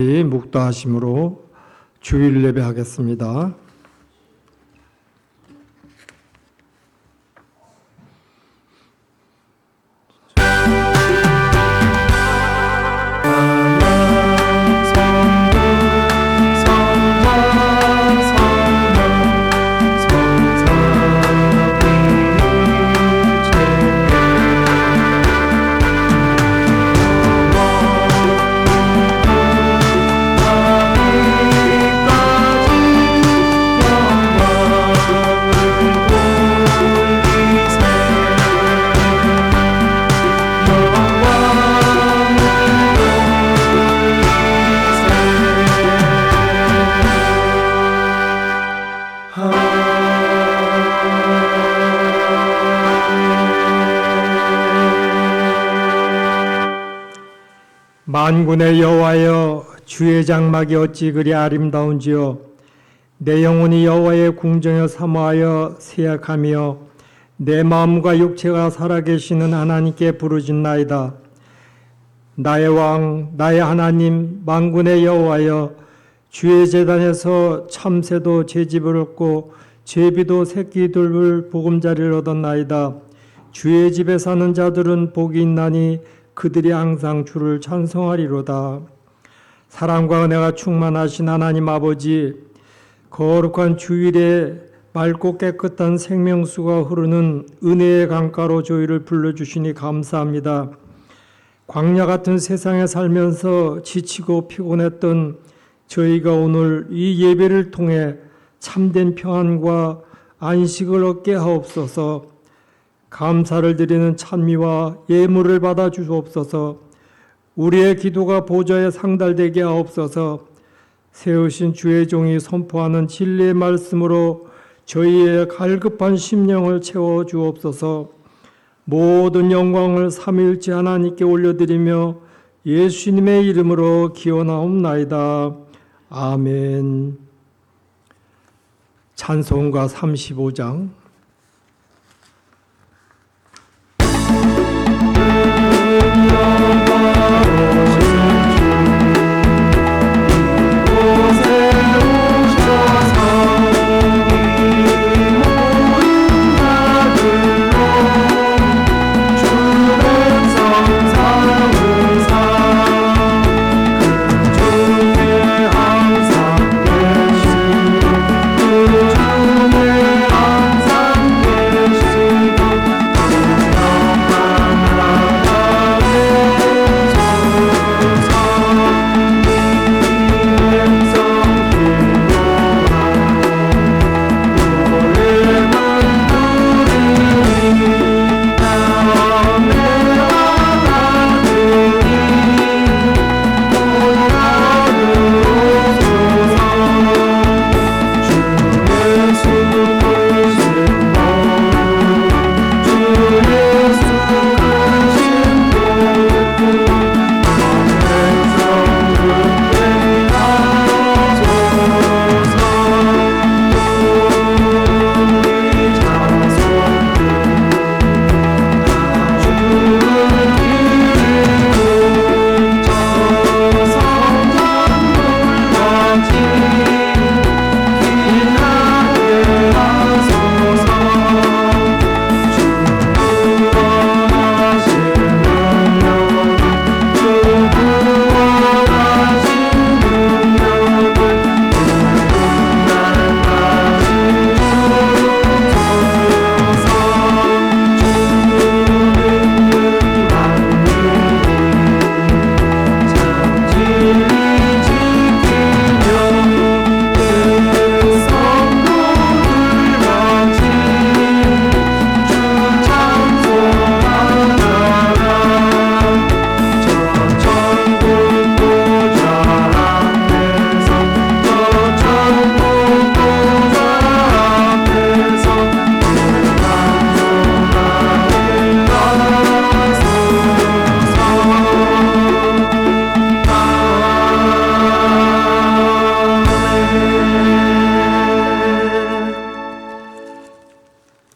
묵도하심으로 주일 예배하겠습니다. 만군의 여호와여, 주의 장막이 어찌 그리 아름다운지요. 내 영혼이 여호와의 궁정에 사모하여 세약하며 내 마음과 육체가 살아계시는 하나님께 부르짖나이다. 나의 왕, 나의 하나님, 만군의 여호와여, 주의 제단에서 참새도 채집을 얻고 제비도 새끼들을 보금자리를 얻었나이다. 주의 집에 사는 자들은 복이 있나니 그들이 항상 주를 찬송하리로다. 사랑과 은혜가 충만하신 하나님 아버지, 거룩한 주일에 맑고 깨끗한 생명수가 흐르는 은혜의 강가로 저희를 불러주시니 감사합니다. 광야 같은 세상에 살면서 지치고 피곤했던 저희가 오늘 이 예배를 통해 참된 평안과 안식을 얻게 하옵소서. 감사를 드리는 찬미와 예물을 받아 주옵소서. 우리의 기도가 보좌에 상달되게 하옵소서. 세우신 주의 종이 선포하는 진리의 말씀으로 저희의 갈급한 심령을 채워 주옵소서. 모든 영광을 삼위일체 하나님께 올려드리며 예수님의 이름으로 기원하옵나이다. 아멘. 찬송가 35장.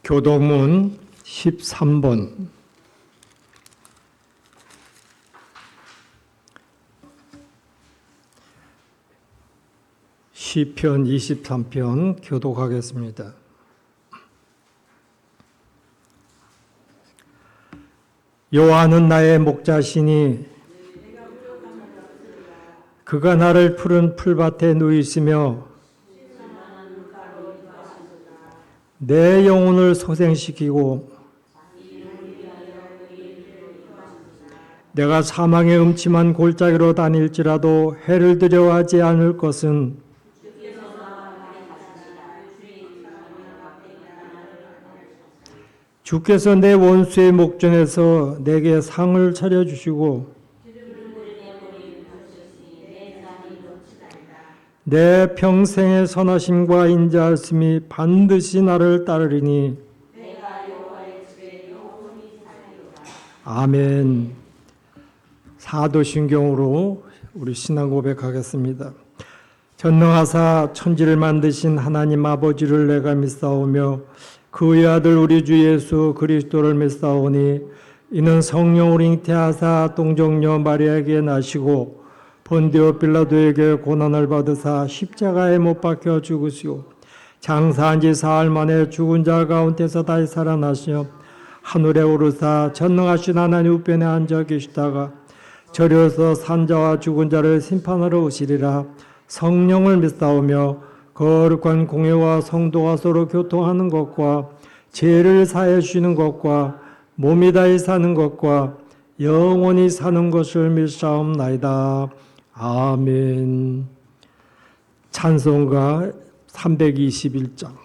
교도문 13번. 시편 23편 교독하겠습니다. 여호와는 나의 목자시니 그가 나를 푸른 풀밭에 누이시며 내 영혼을 소생시키고 내가 사망의 음침한 골짜기로 다닐지라도 해를 두려워하지 않을 것은 주께서 내 원수의 목전에서 내게 상을 차려주시고 내 평생의 선하심과 인자하심이 반드시 나를 따르리니 아멘. 사도신경으로 우리 신앙 고백하겠습니다. 전능하사 천지를 만드신 하나님 아버지를 내가 믿사오며 그의 아들 우리 주 예수 그리스도를 믿사오니 이는 성령으로 잉태하사 동정녀 마리아에게 나시고 본디오 빌라도에게 고난을 받으사 십자가에 못 박혀 죽으시고 장사한 지 사흘 만에 죽은 자 가운데서 다시 살아나시며 하늘에 오르사 전능하신 하나님 우편에 앉아 계시다가 저려서 산자와 죽은 자를 심판하러 오시리라. 성령을 믿사오며 거룩한 공회와 성도가 서로 교통하는 것과 죄를 사해 주시는 것과 몸이 다히 사는 것과 영원히 사는 것을 믿사옵나이다. 아멘. 찬송가 321장.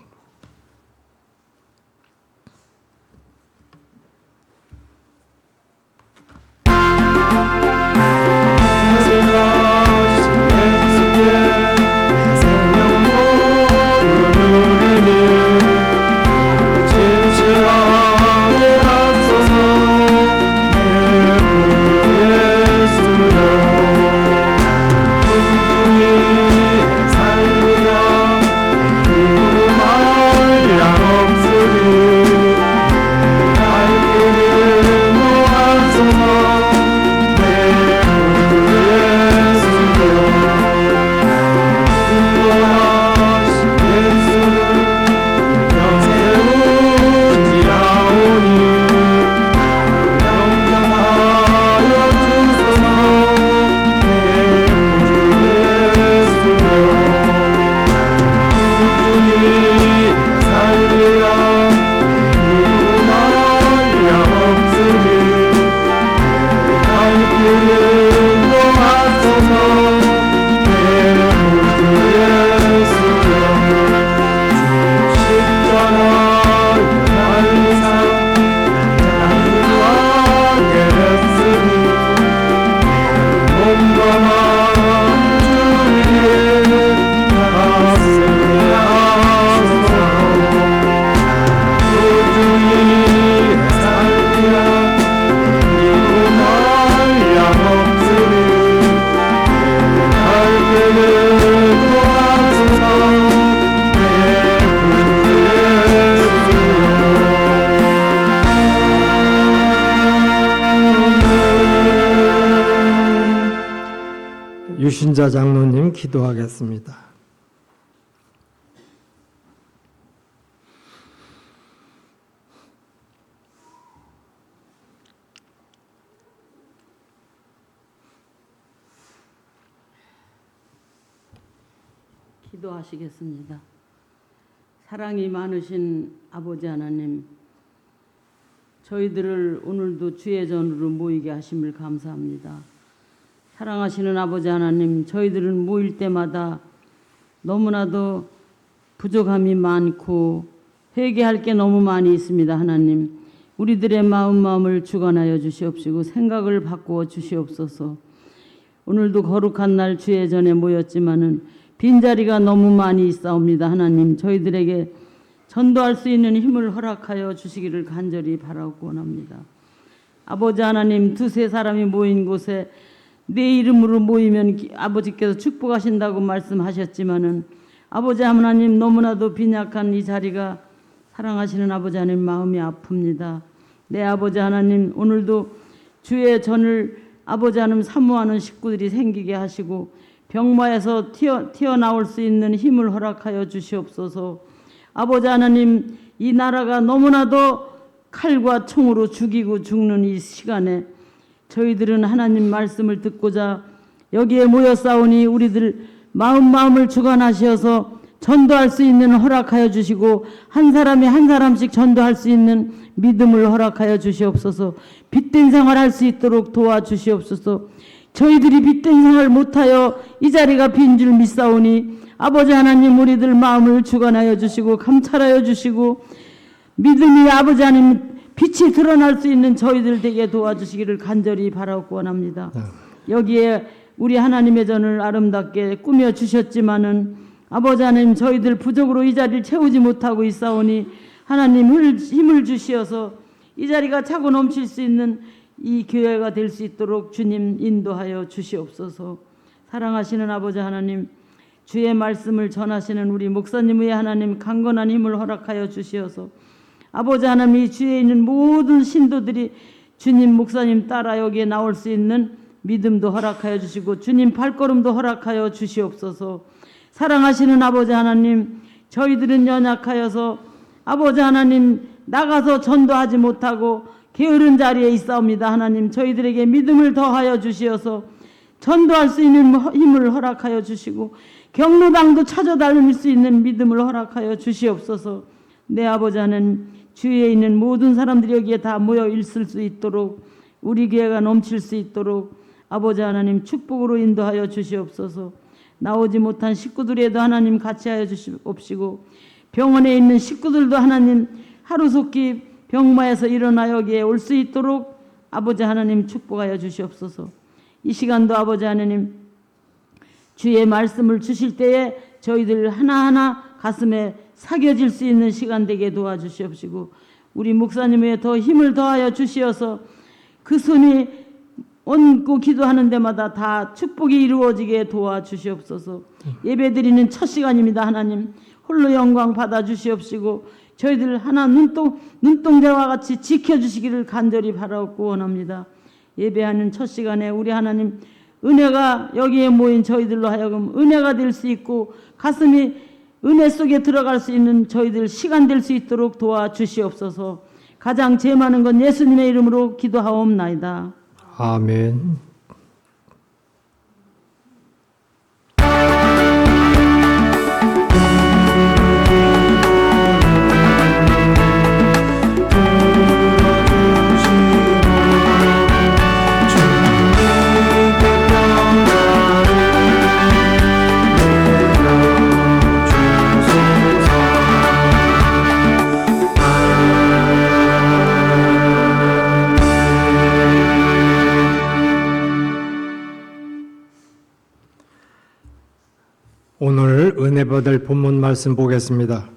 유신자 장로님 기도하겠습니다. 기도하시겠습니다. 사랑이 많으신 아버지 하나님, 저희들을 오늘도 주의 전으로 모이게 하심을 감사합니다. 사랑하시는 아버지 하나님, 저희들은 모일 때마다 너무나도 부족함이 많고 회개할 게 너무 많이 있습니다. 하나님, 우리들의 마음을 주관하여 주시옵시고 생각을 바꾸어 주시옵소서. 오늘도 거룩한 날 주의 전에 모였지만은 빈자리가 너무 많이 있사옵니다. 하나님, 저희들에게 전도할 수 있는 힘을 허락하여 주시기를 간절히 바라고 원합니다. 아버지 하나님, 두세 사람이 모인 곳에 내 이름으로 모이면 아버지께서 축복하신다고 말씀하셨지만은 아버지 하나님, 너무나도 빈약한 이 자리가 사랑하시는 아버지 하나님 마음이 아픕니다. 내 아버지 하나님, 오늘도 주의 전을 아버지 하나님 사모하는 식구들이 생기게 하시고 병마에서 튀어나올 수 있는 힘을 허락하여 주시옵소서. 아버지 하나님, 이 나라가 너무나도 칼과 총으로 죽이고 죽는 이 시간에 저희들은 하나님 말씀을 듣고자 여기에 모여 싸우니 우리들 마음을 주관하셔서 전도할 수 있는 허락하여 주시고 한 사람이 한 사람씩 전도할 수 있는 믿음을 허락하여 주시옵소서. 빛된 생활할 수 있도록 도와주시옵소서. 저희들이 빛된 생활 못하여 이 자리가 빈 줄 믿사오니 아버지 하나님 우리들 마음을 주관하여 주시고 감찰하여 주시고 믿음이 아버지 하나님 빛이 드러날 수 있는 저희들 되게 도와주시기를 간절히 바라고 원합니다. 여기에 우리 하나님의 전을 아름답게 꾸며 주셨지만은 아버지 하나님 저희들 부족으로 이 자리를 채우지 못하고 있사오니 하나님 힘을 주시어서 이 자리가 차고 넘칠 수 있는 이 교회가 될 수 있도록 주님 인도하여 주시옵소서. 사랑하시는 아버지 하나님, 주의 말씀을 전하시는 우리 목사님 위에 하나님 강건한 힘을 허락하여 주시어서 아버지 하나님 이 주에 있는 모든 신도들이 주님 목사님 따라 여기에 나올 수 있는 믿음도 허락하여 주시고 주님 발걸음도 허락하여 주시옵소서. 사랑하시는 아버지 하나님, 저희들은 연약하여서 아버지 하나님 나가서 전도하지 못하고 게으른 자리에 있사옵니다. 하나님 저희들에게 믿음을 더하여 주시어서 전도할 수 있는 힘을 허락하여 주시고 경로당도 찾아다닐 수 있는 믿음을 허락하여 주시옵소서. 내 아버지 하나님, 주위에 있는 모든 사람들이 여기에 다 모여 있을 수 있도록 우리 교회가 넘칠 수 있도록 아버지 하나님 축복으로 인도하여 주시옵소서. 나오지 못한 식구들에도 하나님 같이 하여 주시옵시고 병원에 있는 식구들도 하나님 하루속히 병마에서 일어나 여기에 올 수 있도록 아버지 하나님 축복하여 주시옵소서. 이 시간도 아버지 하나님 주의 말씀을 주실 때에 저희들 하나하나 가슴에 사겨질 수 있는 시간 되게 도와주시옵시고 우리 목사님에 더 힘을 더하여 주시어서 그 손이 얹고 기도하는 데마다 다 축복이 이루어지게 도와주시옵소서. 예배드리는 첫 시간입니다. 하나님 홀로 영광 받아주시옵시고 저희들 하나 눈동자와 같이 지켜주시기를 간절히 바라고 원합니다. 예배하는 첫 시간에 우리 하나님 은혜가 여기에 모인 저희들로 하여금 은혜가 될 수 있고 가슴이 은혜 속에 들어갈 수 있는 저희들 시간 될 수 있도록 도와주시옵소서. 가장 죄 많은 건 예수님의 이름으로 기도하옵나이다. 아멘. 오늘 은혜 받을 본문 말씀 보겠습니다.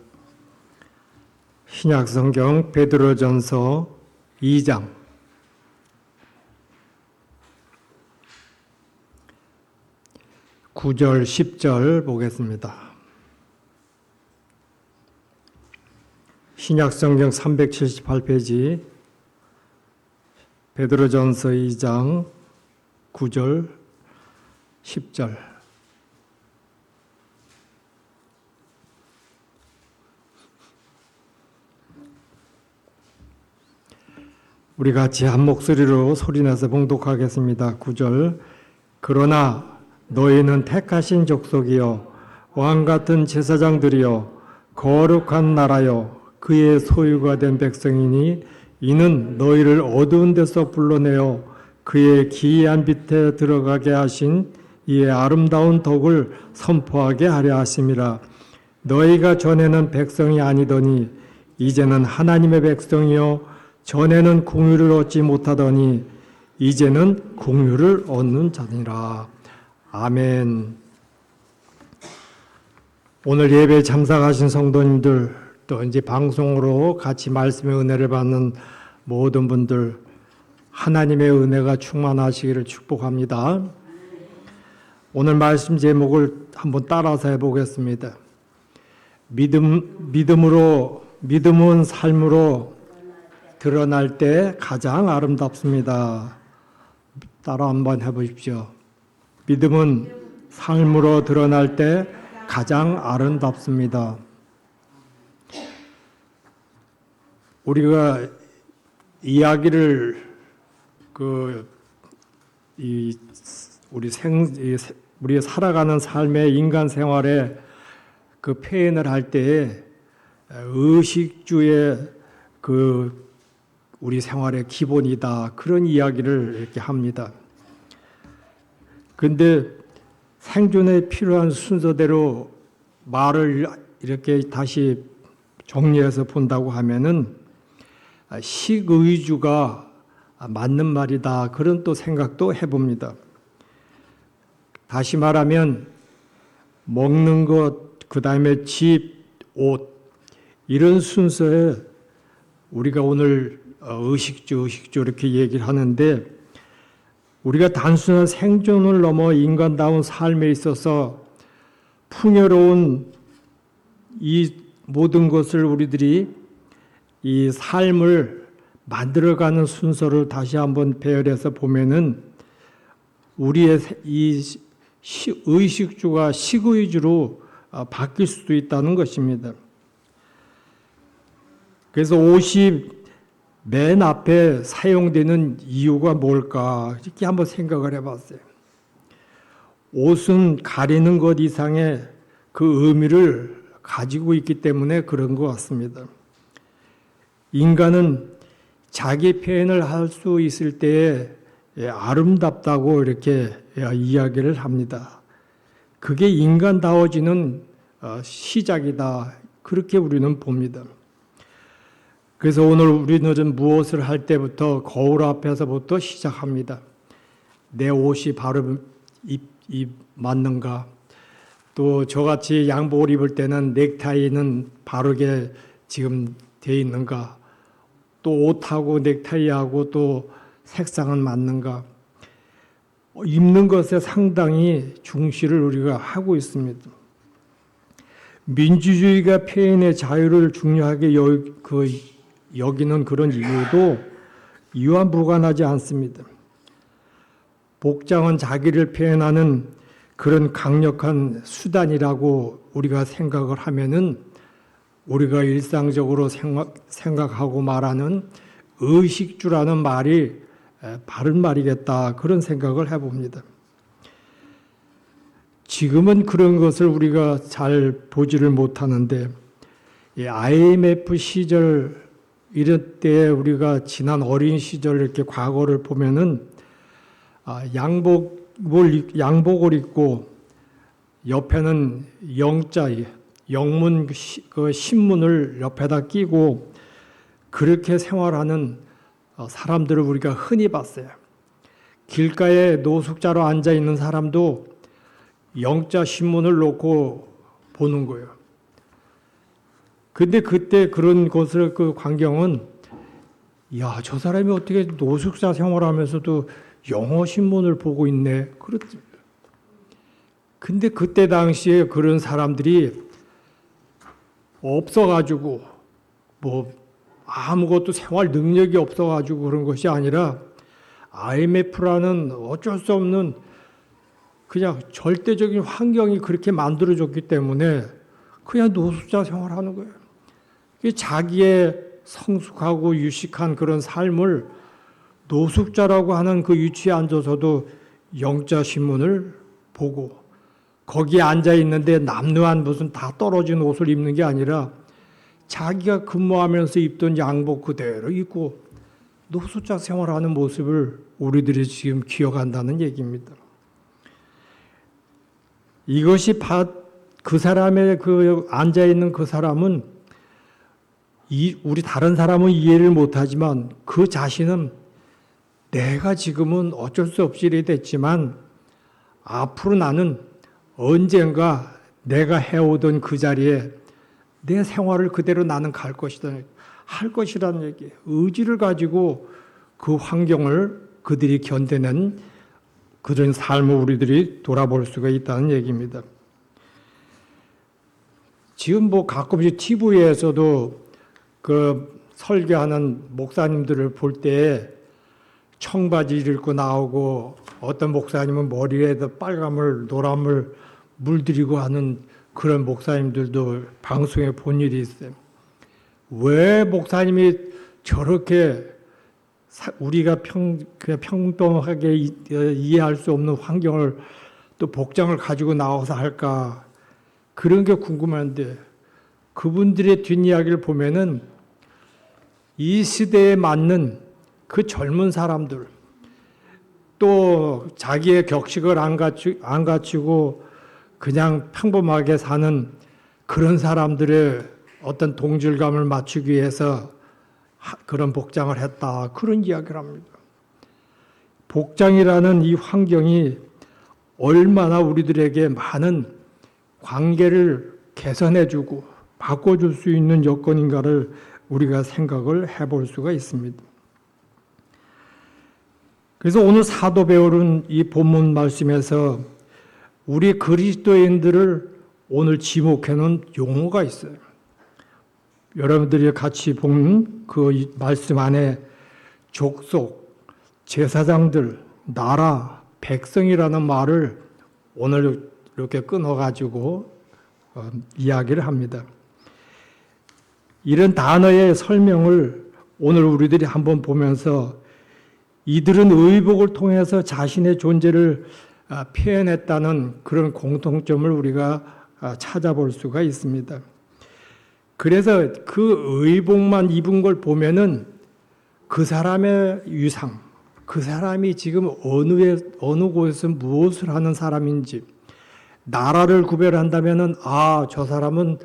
신약성경 베드로전서 2장 9절 10절 보겠습니다. 신약성경 378페이지 베드로전서 2장 9절 10절 우리 같이 한 목소리로 소리내서 봉독하겠습니다. 9절 그러나 너희는 택하신 족속이요 왕같은 제사장들이요 거룩한 나라요 그의 소유가 된 백성이니 이는 너희를 어두운 데서 불러내어 그의 기이한 빛에 들어가게 하신 이의 아름다운 덕을 선포하게 하려 하심이라. 너희가 전에는 백성이 아니더니 이제는 하나님의 백성이요 전에는 공유를 얻지 못하더니 이제는 공유를 얻는 자니라. 아멘. 오늘 예배에 참석하신 성도님들 또 이제 방송으로 같이 말씀의 은혜를 받는 모든 분들 하나님의 은혜가 충만하시기를 축복합니다. 오늘 말씀 제목을 한번 따라서 해보겠습니다. 믿음은 삶으로 드러날 때 가장 아름답습니다. 따라 한번 해보십시오. 믿음은 삶으로 드러날 때 가장 아름답습니다. 우리가 이야기를 우리 살아가는 삶의 인간 생활에 표현을 할 때에 의식주의 우리 생활의 기본이다, 그런 이야기를 이렇게 합니다. 근데 생존에 필요한 순서대로 말을 이렇게 다시 정리해서 본다고 하면은 식의주가 맞는 말이다, 그런 또 생각도 해봅니다. 다시 말하면 먹는 것, 그 다음에 집, 옷, 이런 순서에 우리가 오늘 의식주 이렇게 얘기를 하는데, 우리가 단순한 생존을 넘어 인간다운 삶에 있어서 풍요로운 이 모든 것을 우리들이 이 삶을 만들어가는 순서를 다시 한번 배열해서 보면은 우리의 이 의식주가 식의주로 바뀔 수도 있다는 것입니다. 그래서 옷이 맨 앞에 사용되는 이유가 뭘까, 이렇게 한번 생각을 해봤어요. 옷은 가리는 것 이상의 그 의미를 가지고 있기 때문에 그런 것 같습니다. 인간은 자기 표현을 할 수 있을 때에 아름답다고 이렇게 이야기를 합니다. 그게 인간다워지는 시작이다, 그렇게 우리는 봅니다. 그래서 오늘 우리는 무엇을 할 때부터 거울 앞에서부터 시작합니다. 내 옷이 바로 맞는가? 또 저같이 양복을 입을 때는 넥타이는 바르게 지금 돼 있는가? 또 옷하고 넥타이하고 또 색상은 맞는가? 입는 것에 상당히 중시를 우리가 하고 있습니다. 민주주의가 표현의 자유를 중요하게 여기는 그런 이유도 이와 무관하지 않습니다. 복장은 자기를 표현하는 그런 강력한 수단이라고 우리가 생각을 하면은 우리가 일상적으로 생각하고 말하는 의식주라는 말이 바른 말이겠다, 그런 생각을 해봅니다. 지금은 그런 것을 우리가 잘 보지를 못하는데, IMF 시절 이럴 때 우리가 지난 어린 시절 이렇게 과거를 보면은 양복을 입고 옆에는 영문 신문을 옆에다 끼고 그렇게 생활하는 사람들을 우리가 흔히 봤어요. 길가에 노숙자로 앉아 있는 사람도 영자 신문을 놓고 보는 거예요. 근데 그때 그런 것을 그 광경은, 야, 저 사람이 어떻게 노숙자 생활하면서도 영어 신문을 보고 있네, 그렇지. 근데 그때 당시에 그런 사람들이 없어가지고 아무것도 생활 능력이 없어가지고 그런 것이 아니라 IMF라는 어쩔 수 없는 그냥 절대적인 환경이 그렇게 만들어졌기 때문에 그냥 노숙자 생활하는 거예요. 자기의 성숙하고 유식한 그런 삶을 노숙자라고 하는 그 위치에 앉아서도 영자 신문을 보고, 거기에 앉아 있는데 남루한 무슨 다 떨어진 옷을 입는 게 아니라 자기가 근무하면서 입던 양복 그대로 입고 노숙자 생활하는 모습을 우리들이 지금 기억한다는 얘기입니다. 이것이 그 사람의 앉아 있는 그 사람은 우리 다른 사람은 이해를 못하지만 그 자신은 내가 지금은 어쩔 수 없이 이래 됐지만 앞으로 나는 언젠가 내가 해오던 그 자리에 내 생활을 그대로 나는 갈 것이다, 할 것이라는 얘기예요. 의지를 가지고 그 환경을 그들이 견뎌낸 그런 삶을 우리들이 돌아볼 수가 있다는 얘기입니다. 지금 가끔씩 TV에서도 그 설교하는 목사님들을 볼 때 청바지를 입고 나오고 어떤 목사님은 머리에다 빨간물, 노란물 물들이고 하는 그런 목사님들도 방송에 본 일이 있어요. 왜 목사님이 저렇게 우리가 그냥 평범하게 이해할 수 없는 환경을 또 복장을 가지고 나와서 할까? 그런 게 궁금한데 그분들의 뒷이야기를 보면은 이 시대에 맞는 그 젊은 사람들 또 자기의 격식을 안 갖추고 그냥 평범하게 사는 그런 사람들의 어떤 동질감을 맞추기 위해서 그런 복장을 했다. 그런 이야기를 합니다. 복장이라는 이 환경이 얼마나 우리들에게 많은 관계를 개선해주고 바꿔줄 수 있는 여건인가를 우리가 생각을 해볼 수가 있습니다. 그래서 오늘 사도 바울은 이 본문 말씀에서 우리 그리스도인들을 오늘 지목해 놓은 용어가 있어요. 여러분들이 같이 본 그 말씀 안에 족속, 제사장들, 나라, 백성이라는 말을 오늘 이렇게 끊어가지고 이야기를 합니다. 이런 단어의 설명을 오늘 우리들이 한번 보면서 이들은 의복을 통해서 자신의 존재를 표현했다는 그런 공통점을 우리가 찾아볼 수가 있습니다. 그래서 그 의복만 입은 걸 보면은 그 사람의 위상, 그 사람이 지금 어느 곳에서 무엇을 하는 사람인지, 나라를 구별한다면은 저 사람은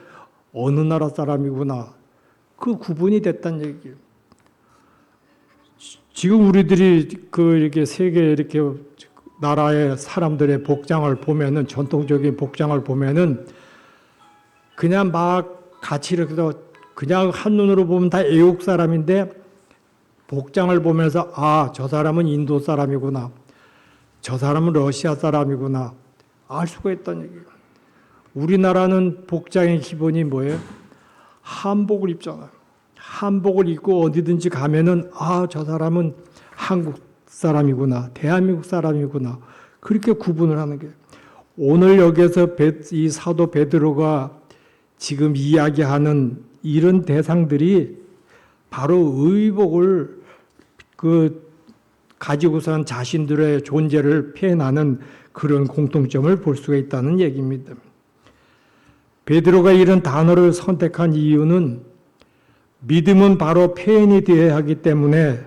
어느 나라 사람이구나. 그 구분이 됐다는 얘기예요. 지금 우리들이 이렇게 세계 이렇게 나라의 사람들의 복장을 보면은 전통적인 복장을 보면은 그냥 막 같이 이렇게 그냥 한눈으로 보면 다 애국 사람인데 복장을 보면서 저 사람은 인도 사람이구나. 저 사람은 러시아 사람이구나. 알 수가 있다는 얘기예요. 우리나라는 복장의 기본이 뭐예요? 한복을 입잖아요. 한복을 입고 어디든지 가면은 저 사람은 한국 사람이구나. 대한민국 사람이구나. 그렇게 구분을 하는 게 오늘 여기서 이 사도 베드로가 지금 이야기하는 이런 대상들이 바로 의복을 가지고선 자신들의 존재를 표현하는 그런 공통점을 볼 수가 있다는 얘기입니다. 베드로가 이런 단어를 선택한 이유는 믿음은 바로 표현이 되어야 하기 때문에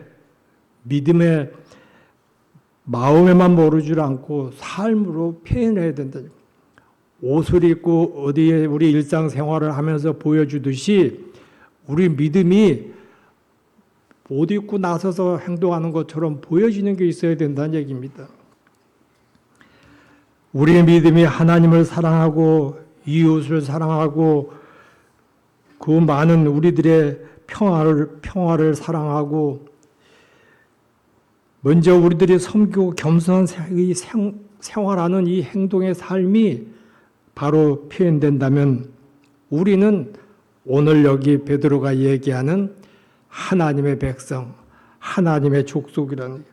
믿음의 마음에만 모르지 않고 삶으로 표현해야 된다. 옷을 입고 어디에 우리 일상생활을 하면서 보여주듯이 우리 믿음이 옷 입고 나서서 행동하는 것처럼 보여지는 게 있어야 된다는 얘기입니다. 우리의 믿음이 하나님을 사랑하고 이웃을 사랑하고 그 많은 우리들의 평화를 사랑하고 먼저 우리들이 섬기고 겸손한 생활하는 이 행동의 삶이 바로 표현된다면 우리는 오늘 여기 베드로가 얘기하는 하나님의 백성, 하나님의 족속이라는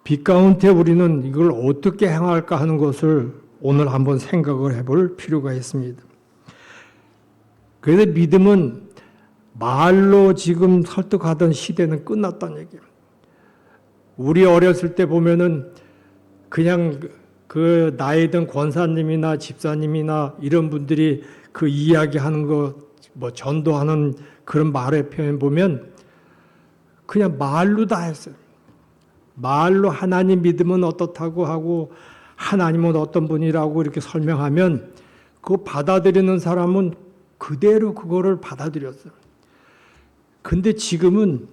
빛 가운데 우리는 이걸 어떻게 행할까 하는 것을 오늘 한번 생각을 해볼 필요가 있습니다. 그래서 믿음은 말로 지금 설득하던 시대는 끝났다는 얘기예요. 우리 어렸을 때 보면은 그냥 그 나이 든 권사님이나 집사님이나 이런 분들이 그 이야기하는 거, 전도하는 그런 말의 표현 보면 그냥 말로 다 했어요. 말로 하나님 믿음은 어떻다고 하고 하나님은 어떤 분이라고 이렇게 설명하면 그거 받아들이는 사람은 그대로 그거를 받아들였어요. 근데 지금은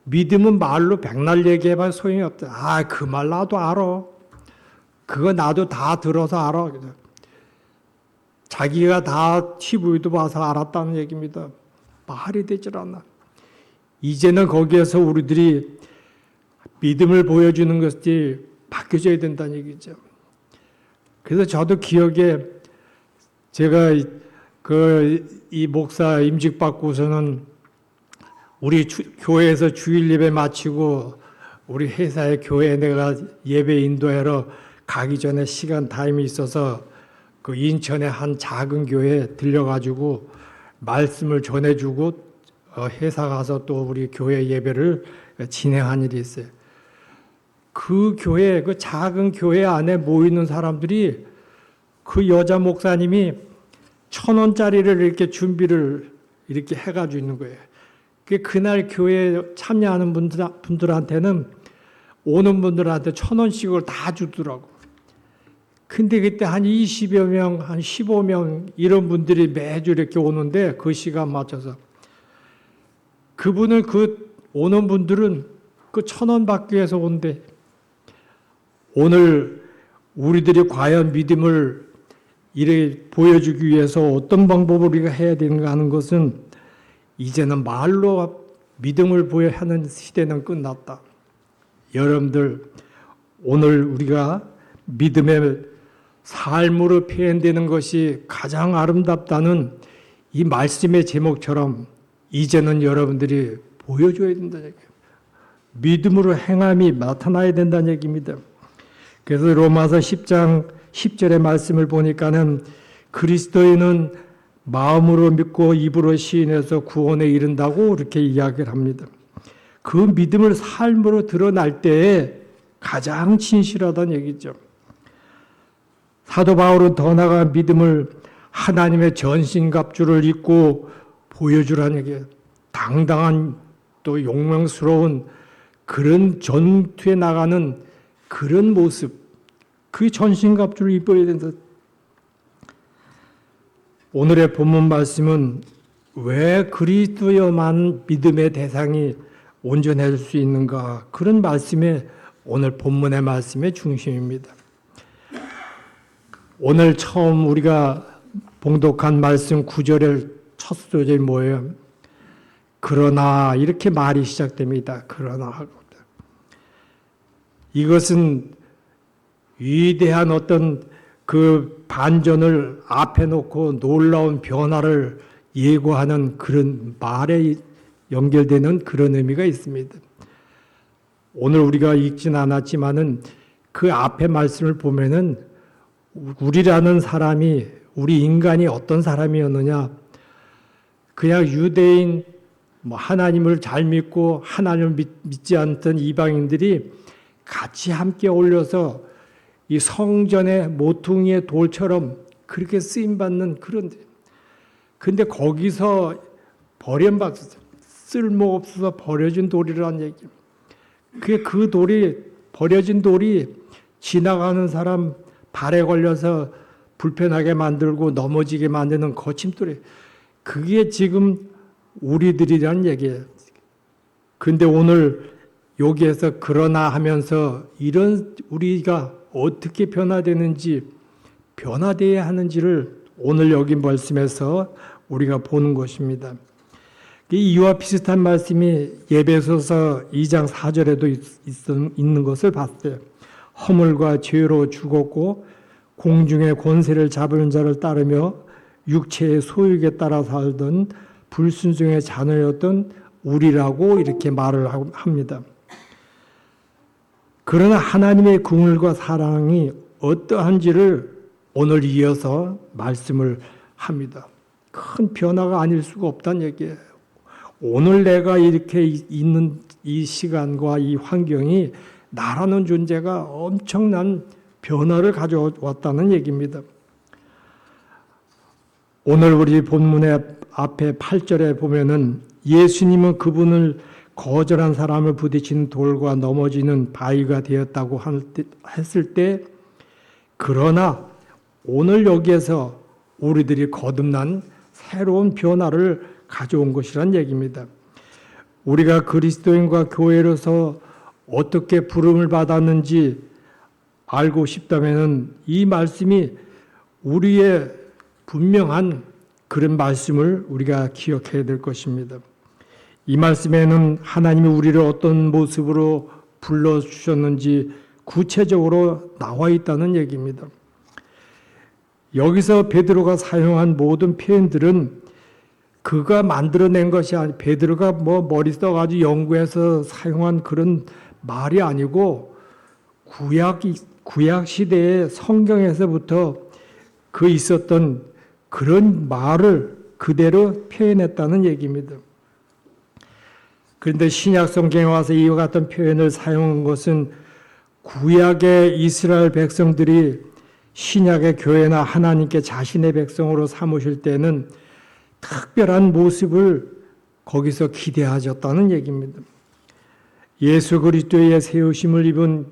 믿음은 말로 백날 얘기해봐 소용이 없다. 그 말 나도 알아. 그거 나도 다 들어서 알아. 자기가 다 TV도 봐서 알았다는 얘기입니다. 말이 되질 않아. 이제는 거기에서 우리들이 믿음을 보여주는 것이 바뀌어져야 된다는 얘기죠. 그래서 저도 기억에 제가 이 목사 임직 받고서는 우리 교회에서 주일 예배 마치고 우리 회사의 교회에 내가 예배 인도하러 가기 전에 시간 타임이 있어서 그 인천의 한 작은 교회에 들려가지고 말씀을 전해주고 회사 가서 또 우리 교회 예배를 진행한 일이 있어요. 그 교회, 그 작은 교회 안에 모이는 사람들이 그 여자 목사님이 1,000원짜리를 이렇게 준비를 이렇게 해가지고 있는 거예요. 그날 교회에 참여하는 분들한테는 오는 분들한테 1,000원씩을 다 주더라고. 근데 그때 한 20여 명, 한 15명 이런 분들이 매주 이렇게 오는데 그 시간 맞춰서 그분을 오는 분들은 그 1,000원 받기 위해서 온대. 오늘 우리들이 과연 믿음을 이렇게 보여주기 위해서 어떤 방법을 우리가 해야 되는가 하는 것은 이제는 말로 믿음을 보여야 하는 시대는 끝났다. 여러분들, 오늘 우리가 믿음의 삶으로 표현되는 것이 가장 아름답다는 이 말씀의 제목처럼 이제는 여러분들이 보여줘야 된다는 얘기예요. 믿음으로 행함이 나타나야 된다는 얘기입니다. 그래서 로마서 10장 10절의 말씀을 보니까는 그리스도인은 마음으로 믿고 입으로 시인해서 구원에 이른다고 이렇게 이야기를 합니다. 그 믿음을 삶으로 드러날 때에 가장 진실하다는 얘기죠. 사도 바울은 더 나아가 믿음을 하나님의 전신갑주를 입고 보여주라는 얘기예요. 당당한 또 용맹스러운 그런 전투에 나가는 그런 모습, 그 전신갑주를 입어야 된다. 오늘의 본문 말씀은 왜 그리스도여만 믿음의 대상이 온전해질 수 있는가? 그런 말씀에 오늘 본문의 말씀의 중심입니다. 오늘 처음 우리가 봉독한 말씀 9절의 첫 소절이 뭐예요? 그러나 이렇게 말이 시작됩니다. 그러나 이것은 위대한 어떤 그 반전을 앞에 놓고 놀라운 변화를 예고하는 그런 말에 연결되는 그런 의미가 있습니다. 오늘 우리가 읽진 않았지만은 그 앞에 말씀을 보면은 우리라는 사람이, 우리 인간이 어떤 사람이었느냐? 그냥 유대인, 하나님을 잘 믿고 하나님을 믿지 않던 이방인들이 같이 함께 어울려서 이 성전의 모퉁이의 돌처럼 그렇게 쓰임받는 그런, 근데 거기서 버림받았어요. 쓸모없어서 버려진 돌이라는 얘기예요. 그 돌이, 버려진 돌이 지나가는 사람 발에 걸려서 불편하게 만들고 넘어지게 만드는 거침돌이, 그게 지금 우리들이라는 얘기예요. 근데 오늘 여기에서 그러나 하면서 이런 우리가 어떻게 변화되는지, 변화되어야 하는지를 오늘 여기 말씀에서 우리가 보는 것입니다. 이와 비슷한 말씀이 에베소서 2장 4절에도 있는 것을 봤어요. 허물과 죄로 죽었고 공중의 권세를 잡은 자를 따르며 육체의 소욕에 따라 살던 불순종의 자녀였던 우리라고 이렇게 말을 합니다. 그러나 하나님의 긍휼과 사랑이 어떠한지를 오늘 이어서 말씀을 합니다. 큰 변화가 아닐 수가 없다는 얘기예요. 오늘 내가 이렇게 있는 이 시간과 이 환경이 나라는 존재가 엄청난 변화를 가져왔다는 얘기입니다. 오늘 우리 본문의 앞에 8절에 보면은 예수님은 그분을 거절한 사람을 부딪힌 돌과 넘어지는 바위가 되었다고 했을 때, 그러나 오늘 여기에서 우리들이 거듭난 새로운 변화를 가져온 것이란 얘기입니다. 우리가 그리스도인과 교회로서 어떻게 부름을 받았는지 알고 싶다면 이 말씀이 우리의 분명한 그런 말씀을 우리가 기억해야 될 것입니다. 이 말씀에는 하나님이 우리를 어떤 모습으로 불러주셨는지 구체적으로 나와 있다는 얘기입니다. 여기서 베드로가 사용한 모든 표현들은 그가 만들어낸 것이 아니, 베드로가 머리 써가지고 연구해서 사용한 그런 말이 아니고 구약 시대의 성경에서부터 그 있었던 그런 말을 그대로 표현했다는 얘기입니다. 그런데 신약 성경에 와서 이와 같은 표현을 사용한 것은 구약의 이스라엘 백성들이 신약의 교회나 하나님께 자신의 백성으로 삼으실 때는 특별한 모습을 거기서 기대하셨다는 얘기입니다. 예수 그리스도의 세우심을 입은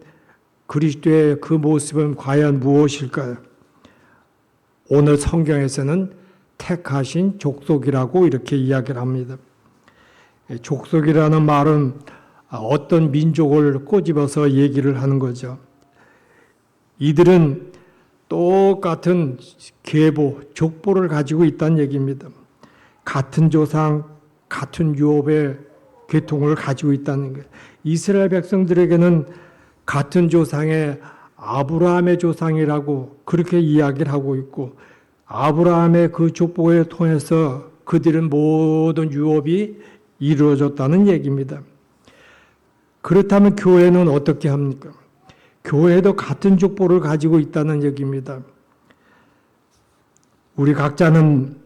그리스도의 그 모습은 과연 무엇일까요? 오늘 성경에서는 택하신 족속이라고 이렇게 이야기를 합니다. 족속이라는 말은 어떤 민족을 꼬집어서 얘기를 하는 거죠. 이들은 똑같은 계보, 족보를 가지고 있다는 얘기입니다. 같은 조상, 같은 유업의 계통을 가지고 있다는 거예요. 이스라엘 백성들에게는 같은 조상의 아브라함의 조상이라고 그렇게 이야기를 하고 있고, 아브라함의 그 족보를 통해서 그들은 모든 유업이 이루어졌다는 얘기입니다. 그렇다면 교회는 어떻게 합니까? 교회도 같은 족보를 가지고 있다는 얘기입니다. 우리 각자는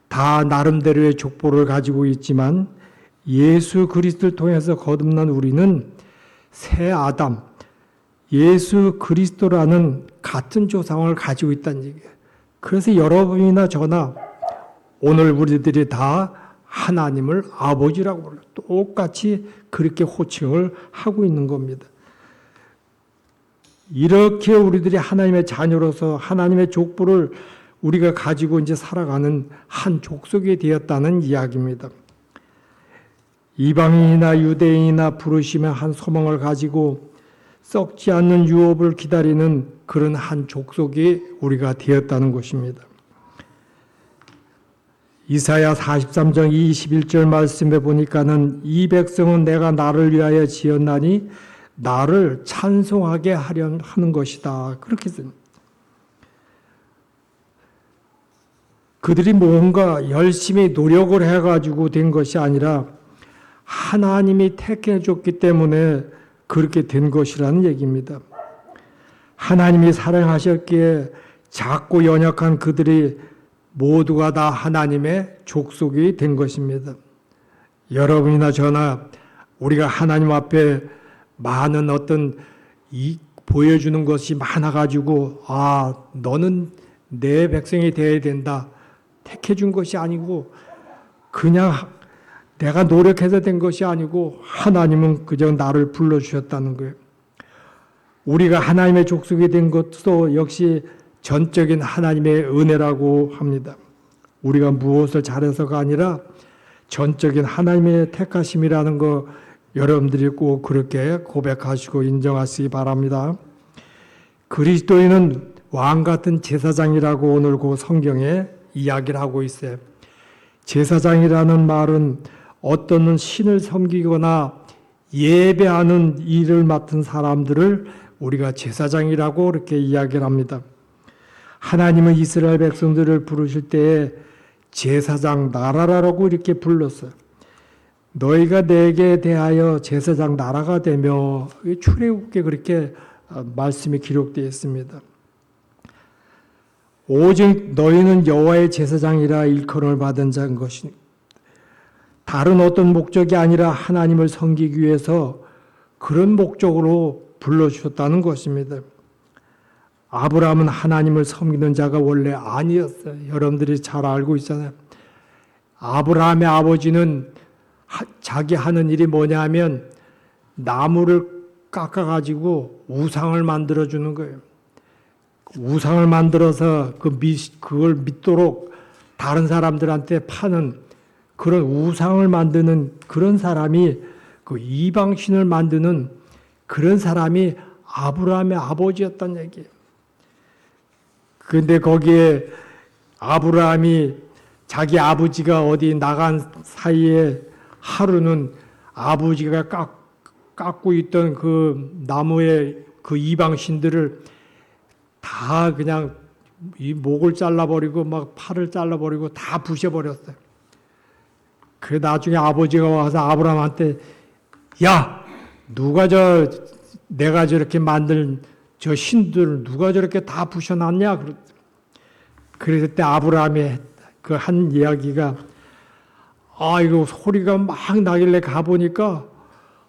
다 나름대로의 족보를 가지고 있지만 예수 그리스도를 통해서 거듭난 우리는 새 아담, 예수 그리스도라는 같은 조상을 가지고 있다는 얘기예요. 그래서 여러분이나 저나 오늘 우리들이 다 하나님을 아버지라고 불러요. 똑같이 그렇게 호칭을 하고 있는 겁니다. 이렇게 우리들이 하나님의 자녀로서 하나님의 족보를 우리가 가지고 이제 살아가는 한 족속이 되었다는 이야기입니다. 이방인이나 유대인이나 부르심의 한 소망을 가지고 썩지 않는 유업을 기다리는 그런 한 족속이 우리가 되었다는 것입니다. 이사야 43장 21절 말씀에 보니까는 이 백성은 내가 나를 위하여 지었나니 나를 찬송하게 하려 하는 것이다. 그렇게 씁니다. 그들이 뭔가 열심히 노력을 해가지고 된 것이 아니라 하나님이 택해줬기 때문에 그렇게 된 것이라는 얘기입니다. 하나님이 사랑하셨기에 작고 연약한 그들이 모두가 다 하나님의 족속이 된 것입니다. 여러분이나 저나 우리가 하나님 앞에 많은 어떤 보여주는 것이 많아가지고 너는 내 백성이 되어야 된다. 택해준 것이 아니고 그냥 내가 노력해서 된 것이 아니고 하나님은 그저 나를 불러주셨다는 거예요. 우리가 하나님의 족속이 된 것도 역시 전적인 하나님의 은혜라고 합니다. 우리가 무엇을 잘해서가 아니라 전적인 하나님의 택하심이라는 거 여러분들이 꼭 그렇게 고백하시고 인정하시기 바랍니다. 그리스도인은 왕 같은 제사장이라고 오늘 그 성경에 이야기를 하고 있어요. 제사장이라는 말은 어떤 신을 섬기거나 예배하는 일을 맡은 사람들을 우리가 제사장이라고 그렇게 이야기를 합니다. 하나님은 이스라엘 백성들을 부르실 때에 제사장 나라라고 이렇게 불렀어요. 너희가 내게 대하여 제사장 나라가 되며 출애굽기에 그렇게 말씀이 기록되어 있습니다. 오직 너희는 여호와의 제사장이라 일컬음을 받은 자인 것이니 다른 어떤 목적이 아니라 하나님을 섬기기 위해서 그런 목적으로 불러주셨다는 것입니다. 아브라함은 하나님을 섬기는 자가 원래 아니었어요. 여러분들이 잘 알고 있잖아요. 아브라함의 아버지는 자기 하는 일이 뭐냐면 나무를 깎아가지고 우상을 만들어주는 거예요. 우상을 만들어서 그걸 믿도록 다른 사람들한테 파는 그런 우상을 만드는 그런 사람이 그 이방신을 만드는 그런 사람이 아브라함의 아버지였다는 얘기예요. 그런데 거기에 아브라함이 자기 아버지가 어디 나간 사이에 하루는 아버지가 깎고 있던 그 나무의 그 이방신들을 다 그냥 이 목을 잘라버리고 막 팔을 잘라버리고 다 부셔버렸어요. 그 나중에 아버지가 와서 아브라함한테 야, 누가 내가 저렇게 만든 저 신들을 누가 저렇게 다 부셔놨냐? 그랬을 때 아브라함이 그 한 이야기가, 이거 소리가 막 나길래 가보니까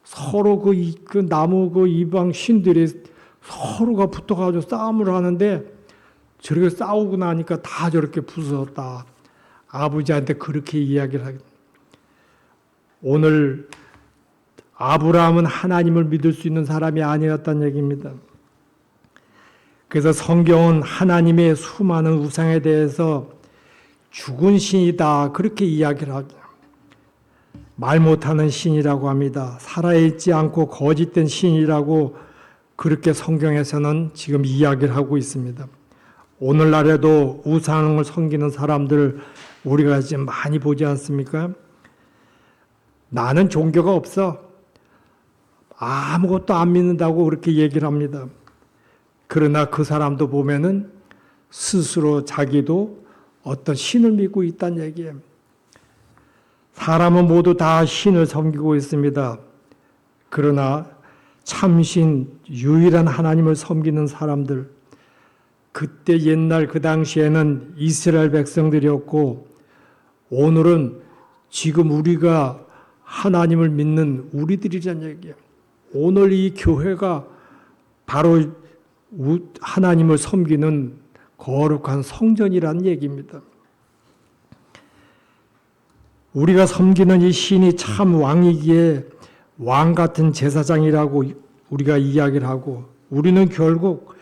서로 그 나무 그 이방 신들이 서로가 붙어가지고 싸움을 하는데 저렇게 싸우고 나니까 다 저렇게 부서졌다. 아버지한테 그렇게 이야기를 하겠다. 오늘 아브라함은 하나님을 믿을 수 있는 사람이 아니었다는 얘기입니다. 그래서 성경은 하나님의 수많은 우상에 대해서 죽은 신이다 그렇게 이야기를 하죠. 말 못하는 신이라고 합니다. 살아있지 않고 거짓된 신이라고 그렇게 성경에서는 지금 이야기를 하고 있습니다. 오늘날에도 우상을 섬기는 사람들 우리가 지금 많이 보지 않습니까? 나는 종교가 없어. 아무것도 안 믿는다고 그렇게 얘기를 합니다. 그러나 그 사람도 보면은 스스로 자기도 어떤 신을 믿고 있다는 얘기예요. 사람은 모두 다 신을 섬기고 있습니다. 그러나 참신 유일한 하나님을 섬기는 사람들, 그때 옛날 그 당시에는 이스라엘 백성들이었고 오늘은 지금 우리가 하나님을 믿는 우리들이란 얘기예요. 오늘 이 교회가 바로 하나님을 섬기는 거룩한 성전이란 얘기입니다. 우리가 섬기는 이 신이 참 왕이기에 왕 같은 제사장이라고 우리가 이야기를 하고 우리는 결국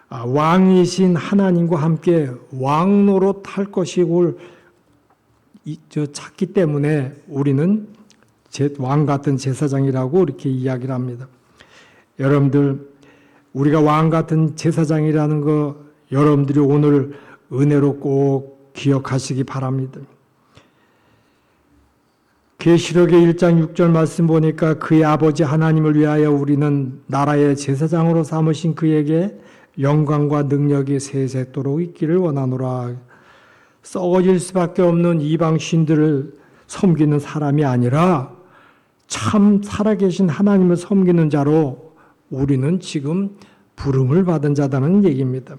왕이신 하나님과 함께 왕노릇 할 것이고 찾기 때문에 우리는 왕 같은 제사장이라고 이렇게 이야기를 합니다. 여러분들 우리가 왕 같은 제사장이라는 거 여러분들이 오늘 은혜로 꼭 기억하시기 바랍니다. 계시록의 1장 6절 말씀 보니까 그의 아버지 하나님을 위하여 우리는 나라의 제사장으로 삼으신 그에게 영광과 능력이 세세토록 있기를 원하노라. 썩어질 수밖에 없는 이방 신들을 섬기는 사람이 아니라 참 살아계신 하나님을 섬기는 자로 우리는 지금 부름을 받은 자다는 얘기입니다.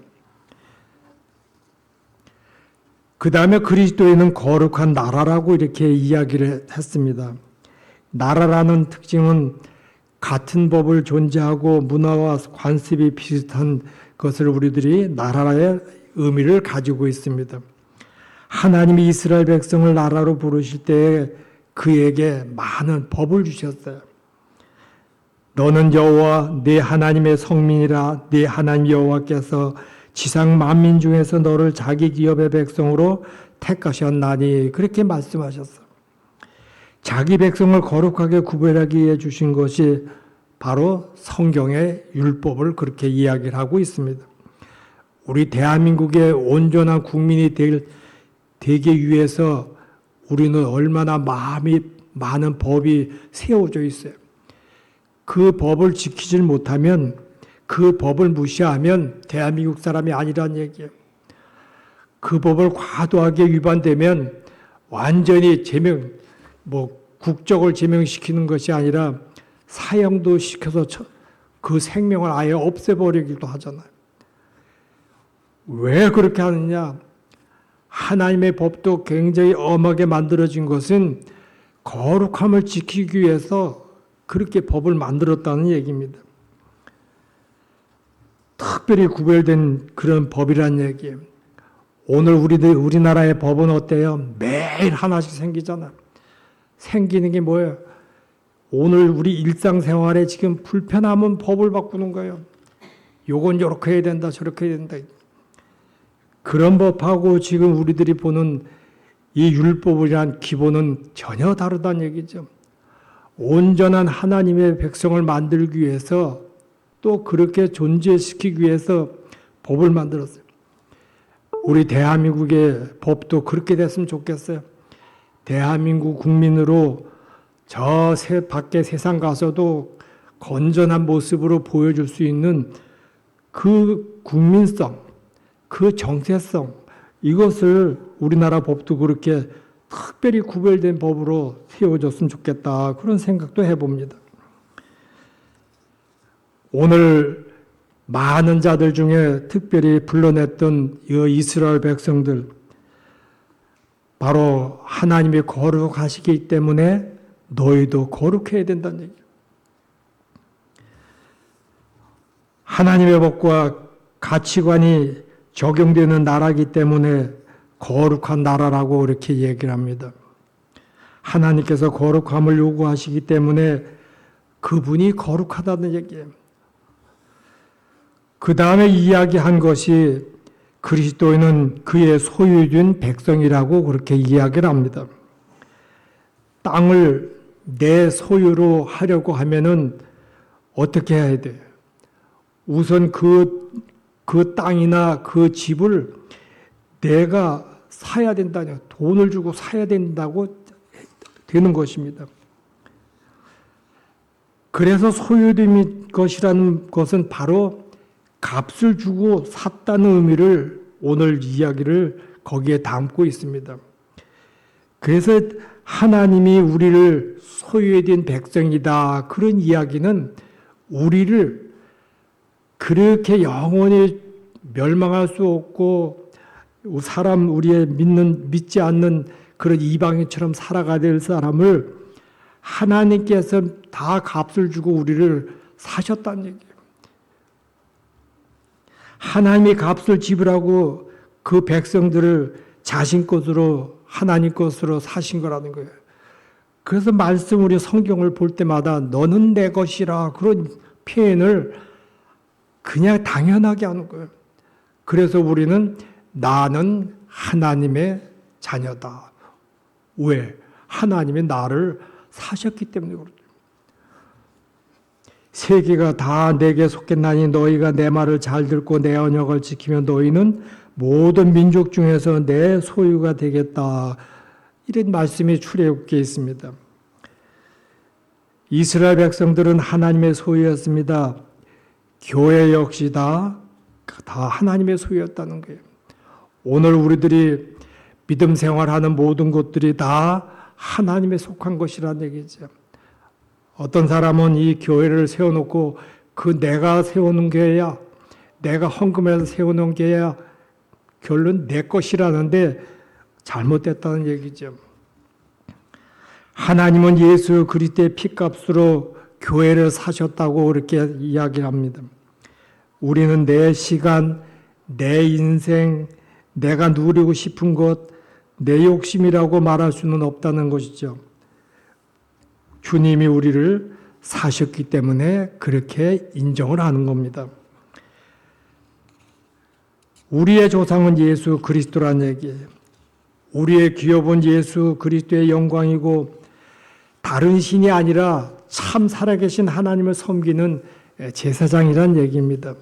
그 다음에 그리스도인은 거룩한 나라라고 이렇게 이야기를 했습니다. 나라라는 특징은 같은 법을 존재하고 문화와 관습이 비슷한 것을 우리들이 나라의 의미를 가지고 있습니다. 하나님이 이스라엘 백성을 나라로 부르실 때 그에게 많은 법을 주셨어요. 너는 여호와 네 하나님의 성민이라. 네 하나님 여호와께서 지상 만민 중에서 너를 자기 기업의 백성으로 택하셨나니 그렇게 말씀하셨어요. 자기 백성을 거룩하게 구별하기 위해 주신 것이 바로 성경의 율법을 그렇게 이야기를 하고 있습니다. 우리 대한민국의 온전한 국민이 되기 위해서 우리는 얼마나 마음이 많은 법이 세워져 있어요. 그 법을 지키질 못하면 그 법을 무시하면 대한민국 사람이 아니란 얘기예요. 그 법을 과도하게 위반되면 완전히 국적을 제명시키는 것이 아니라 사형도 시켜서 그 생명을 아예 없애버리기도 하잖아요. 왜 그렇게 하느냐? 하나님의 법도 굉장히 엄하게 만들어진 것은 거룩함을 지키기 위해서 그렇게 법을 만들었다는 얘기입니다. 특별히 구별된 그런 법이란 얘기예요. 오늘 우리나라의 법은 어때요? 매일 하나씩 생기잖아요. 생기는 게 뭐예요? 오늘 우리 일상생활에 지금 불편하면 법을 바꾸는 거예요. 요건 이렇게 해야 된다, 저렇게 해야 된다. 그런 법하고 지금 우리들이 보는 이 율법이란 기본은 전혀 다르다는 얘기죠. 온전한 하나님의 백성을 만들기 위해서 또 그렇게 존재시키기 위해서 법을 만들었어요. 우리 대한민국의 법도 그렇게 됐으면 좋겠어요. 대한민국 국민으로 저 밖에 세상 가서도 건전한 모습으로 보여줄 수 있는 그 국민성, 그 정체성, 이것을 우리나라 법도 그렇게 특별히 구별된 법으로 세워졌으면 좋겠다. 그런 생각도 해봅니다. 오늘 많은 자들 중에 특별히 불러냈던 이 이스라엘 백성들, 바로 하나님이 거룩하시기 때문에 너희도 거룩해야 된다는 얘기예요. 하나님의 법과 가치관이 적용되는 나라이기 때문에 거룩한 나라라고 이렇게 얘기를 합니다. 하나님께서 거룩함을 요구하시기 때문에 그분이 거룩하다는 얘기예요. 그 다음에 이야기한 것이 그리스도인은 그의 소유된 백성이라고 그렇게 이야기를 합니다. 땅을 내 소유로 하려고 하면은 어떻게 해야 돼요? 우선 그 땅이나 그 집을 내가 사야 된다냐, 돈을 주고 사야 된다고 되는 것입니다. 그래서 소유된 것이라는 것은 바로 값을 주고 샀다는 의미를 오늘 이야기를 거기에 담고 있습니다. 그래서 하나님이 우리를 소유된 백성이다, 그런 이야기는 우리를 그렇게 영원히 멸망할 수 없고 우리의 믿지 않는 그런 이방인처럼 살아가야 될 사람을 하나님께서 다 값을 주고 우리를 사셨다는 얘기예요. 하나님이 값을 지불하고 그 백성들을 자신 것으로 하나님 것으로 사신 거라는 거예요. 그래서 말씀 우리 성경을 볼 때마다 너는 내 것이라 그런 표현을 그냥 당연하게 하는 거예요. 그래서 우리는 나는 하나님의 자녀다. 왜? 하나님이 나를 사셨기 때문에 그렇죠. 세계가 다 내게 속겠나니 너희가 내 말을 잘 듣고 내 언약을 지키면 너희는 모든 민족 중에서 내 소유가 되겠다. 이런 말씀이 출애굽기에 있습니다. 이스라엘 백성들은 하나님의 소유였습니다. 교회 역시 다 하나님의 소유였다는 거예요. 오늘 우리들이 믿음 생활하는 모든 것들이 다 하나님에 속한 것이라는 얘기죠. 어떤 사람은 이 교회를 세워놓고 그 내가 세워놓은 교회야, 내가 헌금해서 세워놓은 교회야, 결론 내 것이라는데 잘못됐다는 얘기죠. 하나님은 예수 그리스도의 피값으로 교회를 사셨다고 그렇게 이야기를 합니다. 우리는 내 시간, 내 인생, 내가 누리고 싶은 것, 내 욕심이라고 말할 수는 없다는 것이죠. 주님이 우리를 사셨기 때문에 그렇게 인정을 하는 겁니다. 우리의 조상은 예수 그리스도라는 얘기예요. 우리의 기업은 예수 그리스도의 영광이고 다른 신이 아니라 참 살아계신 하나님을 섬기는 제사장이라는 얘기입니다.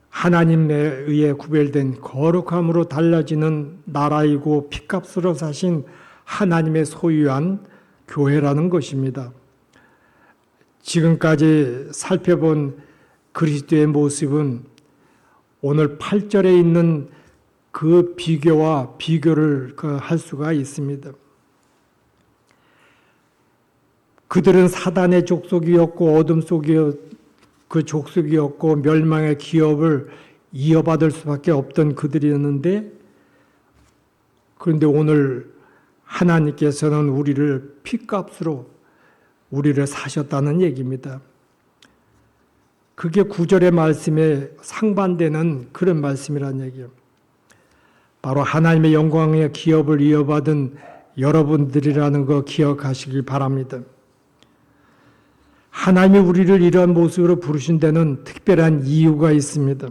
하나님에 의해 구별된 거룩함으로 달라지는 나라이고 피값으로 사신 하나님의 소유한 교회라는 것입니다. 지금까지 살펴본 그리스도의 모습은 오늘 8절에 있는 그 비교와 비교를 할 수가 있습니다. 그들은 사단의 족속이었고 어둠 속의 그 족속이었고 멸망의 기업을 이어받을 수밖에 없던 그들이었는데, 그런데 오늘 하나님께서는 우리를 피값으로 우리를 사셨다는 얘기입니다. 그게 9절의 말씀에 상반되는 그런 말씀이라는 얘기예요. 바로 하나님의 영광의 기업을 이어받은 여러분들이라는 거 기억하시길 바랍니다. 하나님이 우리를 이러한 모습으로 부르신 데는 특별한 이유가 있습니다.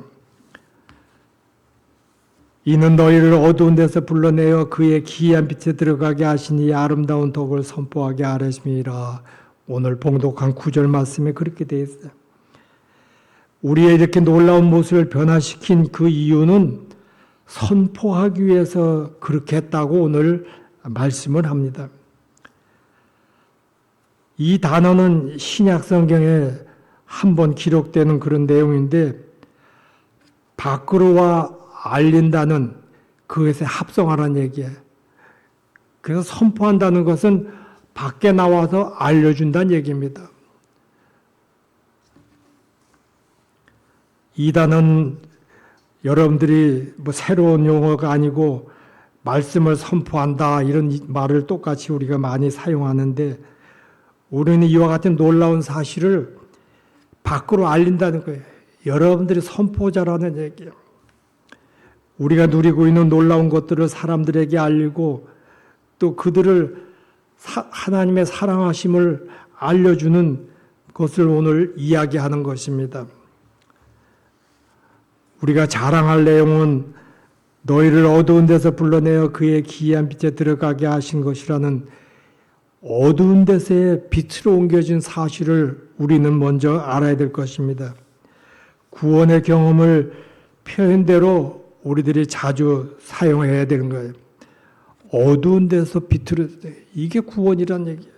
이는 너희를 어두운 데서 불러내어 그의 기이한 빛에 들어가게 하시니 아름다운 덕을 선포하게 하심이라. 오늘 봉독한 9절 말씀에 그렇게 되어 있어요. 우리의 이렇게 놀라운 모습을 변화시킨 그 이유는 선포하기 위해서 그렇게 했다고 오늘 말씀을 합니다. 이 단어는 신약 성경에 한 번 기록되는 그런 내용인데, 밖으로와 알린다는 그것에 합성하라는 얘기예요. 그래서 선포한다는 것은 밖에 나와서 알려준다는 얘기입니다. 이 단어는 여러분들이 뭐 새로운 용어가 아니고 말씀을 선포한다 이런 말을 똑같이 우리가 많이 사용하는데 우리는 이와 같은 놀라운 사실을 밖으로 알린다는 거예요. 여러분들이 선포자라는 얘기예요. 우리가 누리고 있는 놀라운 것들을 사람들에게 알리고 또 그들을 하나님의 사랑하심을 알려주는 것을 오늘 이야기하는 것입니다. 우리가 자랑할 내용은 너희를 어두운 데서 불러내어 그의 기이한 빛에 들어가게 하신 것이라는 어두운 데서의 빛으로 옮겨진 사실을 우리는 먼저 알아야 될 것입니다. 구원의 경험을 표현대로 우리들이 자주 사용해야 되는 거예요. 어두운 데서 빛으로, 이게 구원이란 얘기예요.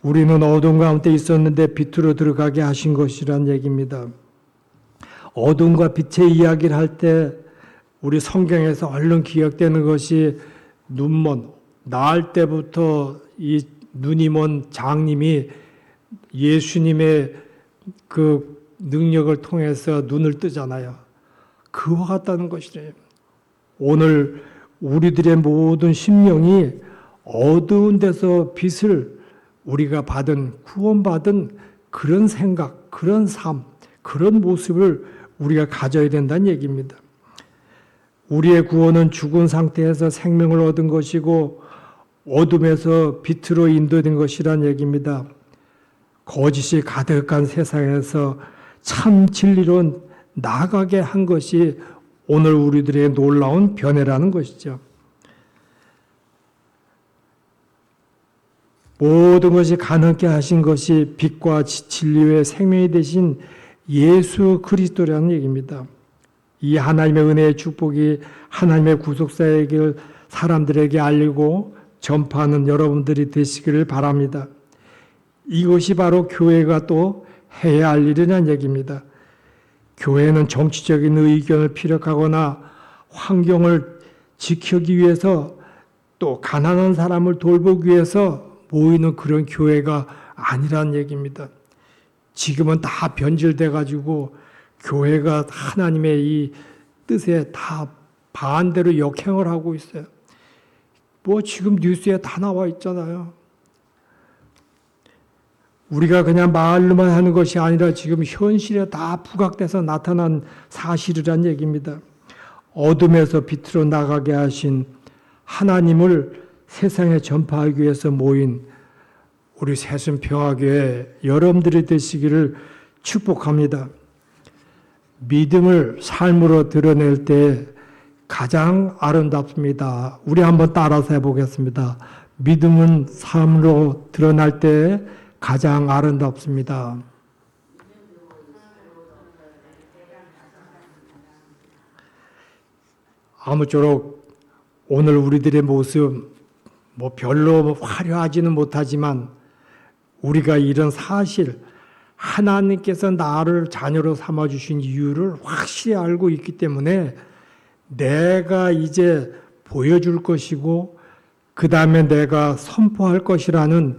우리는 어두운 가운데 있었는데 빛으로 들어가게 하신 것이란 얘기입니다. 어둠과 빛의 이야기를 할 때 우리 성경에서 얼른 기억되는 것이 눈먼, 나을 때부터 이 눈이 먼 장님이 예수님의 그 능력을 통해서 눈을 뜨잖아요. 그와 같다는 것이래요. 오늘 우리들의 모든 심령이 어두운 데서 빛을 우리가 받은, 구원받은 그런 생각, 그런 삶, 그런 모습을 우리가 가져야 된다는 얘기입니다. 우리의 구원은 죽은 상태에서 생명을 얻은 것이고 어둠에서 빛으로 인도된 것이란 얘기입니다. 거짓이 가득한 세상에서 참 진리로 나아가게 한 것이 오늘 우리들의 놀라운 변화라는 것이죠. 모든 것이 가능케 하신 것이 빛과 진리의 생명이 되신 예수 그리스도라는 얘기입니다. 이 하나님의 은혜의 축복이 하나님의 구속사역을 사람들에게 알리고 전파하는 여러분들이 되시기를 바랍니다. 이것이 바로 교회가 또 해야 할 일이라는 얘기입니다. 교회는 정치적인 의견을 피력하거나 환경을 지키기 위해서 또 가난한 사람을 돌보기 위해서 모이는 그런 교회가 아니라는 얘기입니다. 지금은 다 변질돼 가지고 교회가 하나님의 이 뜻에 다 반대로 역행을 하고 있어요. 뭐 지금 뉴스에 다 나와 있잖아요. 우리가 그냥 말로만 하는 것이 아니라 지금 현실에 다 부각돼서 나타난 사실이란 얘기입니다. 어둠에서 빛으로 나가게 하신 하나님을 세상에 전파하기 위해서 모인 우리 새순평화교회 여러분들이 되시기를 축복합니다. 믿음을 삶으로 드러낼 때 가장 아름답습니다. 우리 한번 따라서 해보겠습니다. 믿음은 삶으로 드러날 때 가장 아름답습니다. 아무쪼록 오늘 우리들의 모습 뭐 별로 화려하지는 못하지만 우리가 이런 사실, 하나님께서 나를 자녀로 삼아주신 이유를 확실히 알고 있기 때문에 내가 이제 보여줄 것이고 그 다음에 내가 선포할 것이라는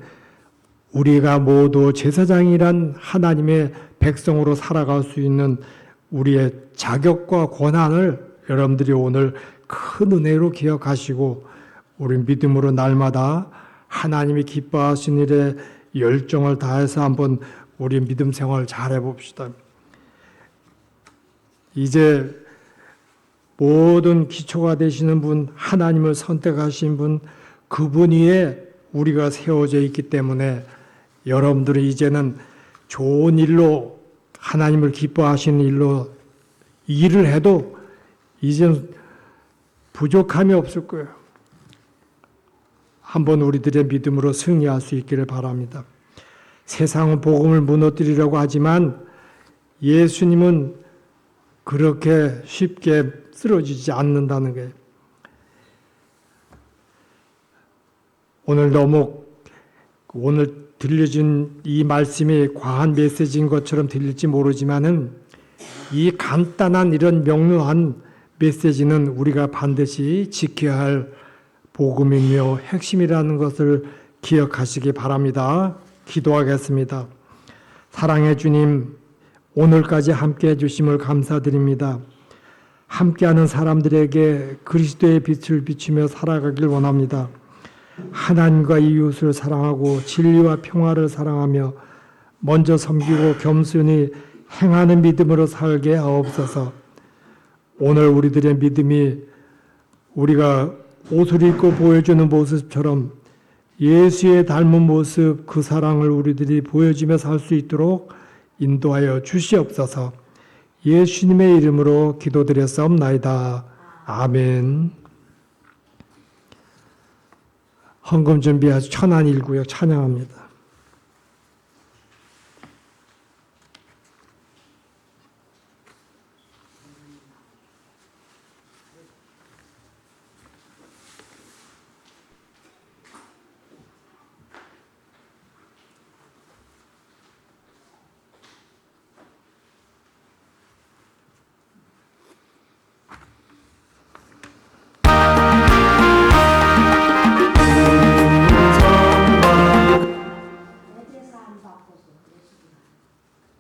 우리가 모두 제사장이란 하나님의 백성으로 살아갈 수 있는 우리의 자격과 권한을 여러분들이 오늘 큰 은혜로 기억하시고 우리 믿음으로 날마다 하나님이 기뻐하신 일에 열정을 다해서 한번 우리 믿음 생활 잘 해봅시다. 이제 모든 기초가 되시는 분, 하나님을 선택하신 분, 그분 위에 우리가 세워져 있기 때문에 여러분들은 이제는 좋은 일로 하나님을 기뻐하시는 일로 일을 해도 이제는 부족함이 없을 거예요. 한번 우리들의 믿음으로 승리할 수 있기를 바랍니다. 세상은 복음을 무너뜨리려고 하지만 예수님은 그렇게 쉽게 쓰러지지 않는다는 거예요. 오늘 들려준 이 말씀이 과한 메시지인 것처럼 들릴지 모르지만은 이 간단한 이런 명료한 메시지는 우리가 반드시 지켜야 할 복음이며 핵심이라는 것을 기억하시기 바랍니다. 기도하겠습니다. 사랑의 주님, 오늘까지 함께해 주심을 감사드립니다. 함께하는 사람들에게 그리스도의 빛을 비추며 살아가길 원합니다. 하나님과 이웃을 사랑하고 진리와 평화를 사랑하며 먼저 섬기고 겸손히 행하는 믿음으로 살게 하옵소서. 오늘 우리들의 믿음이 우리가 옷을 입고 보여주는 모습처럼 예수의 닮은 모습, 그 사랑을 우리들이 보여주며 살 수 있도록 인도하여 주시옵소서. 예수님의 이름으로 기도드렸사옵나이다. 아멘. 헌금 준비하시 천안 1구역 찬양합니다.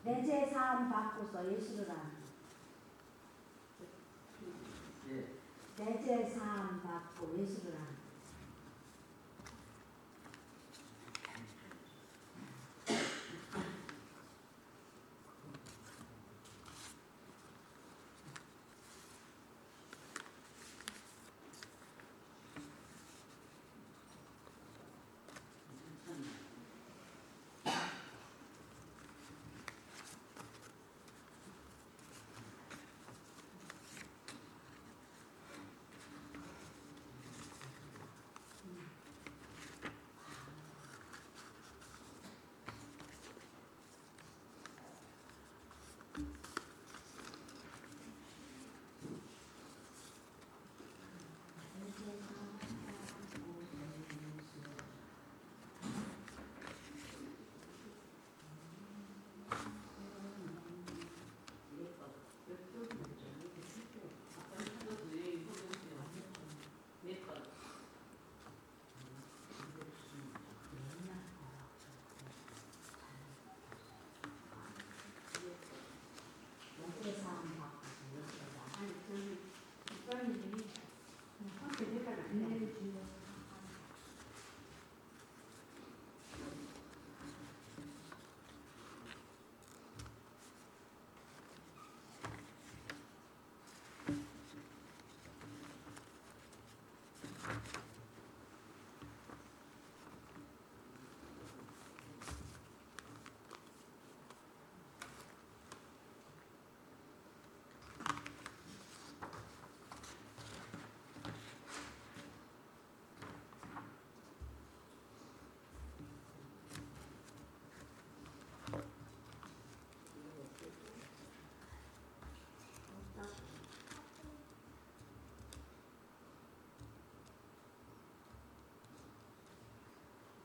내 제사함 받고서 예수를 하라. 내 제사함 받고 예수를 하라.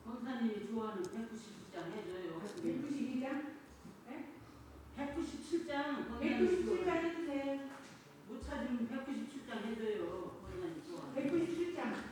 권사님이 좋아하는 192장 해줘요. 192장? 197장. 197장 해주세요. 못 찾으면 197장 해줘요. 권사님 좋아하는. 197장.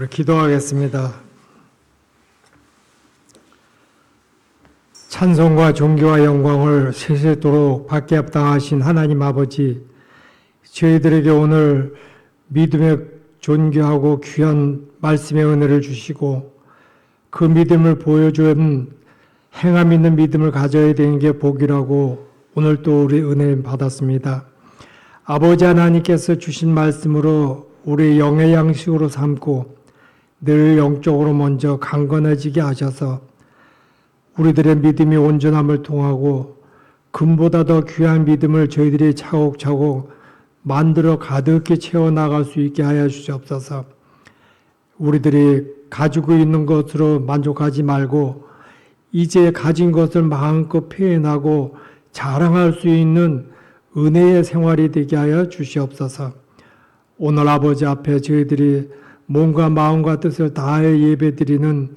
우리 기도하겠습니다. 찬송과 존귀와 영광을 세세토록 받게 합당하신 하나님 아버지, 저희들에게 오늘 믿음의 존귀하고 귀한 말씀의 은혜를 주시고 그 믿음을 보여준 행함 있는 믿음을 가져야 되는 게 복이라고 오늘 또 우리 은혜 받았습니다. 아버지 하나님께서 주신 말씀으로 우리 영의 양식으로 삼고 늘 영적으로 먼저 강건해지게 하셔서 우리들의 믿음이 온전함을 통하고 금보다 더 귀한 믿음을 저희들이 차곡차곡 만들어 가득히 채워나갈 수 있게 하여 주시옵소서. 우리들이 가지고 있는 것으로 만족하지 말고 이제 가진 것을 마음껏 표현하고 자랑할 수 있는 은혜의 생활이 되게 하여 주시옵소서. 오늘 아버지 앞에 저희들이 몸과 마음과 뜻을 다하여 예배드리는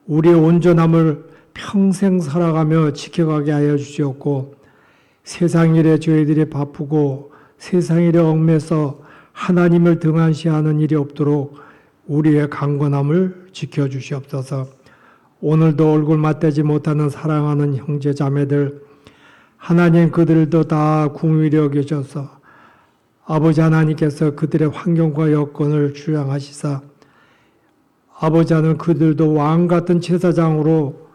우리의 온전함을 평생 살아가며 지켜가게 하여 주시옵고 세상 일에 저희들이 바쁘고 세상 일에 얽매서 하나님을 등한시하는 일이 없도록 우리의 강건함을 지켜주시옵소서. 오늘도 얼굴 맞대지 못하는 사랑하는 형제 자매들 하나님 그들도 다 궁휼히 여기셔서 아버지 하나님께서 그들의 환경과 여건을 주양하시사 아버지 하나님 그들도 왕같은 제사장으로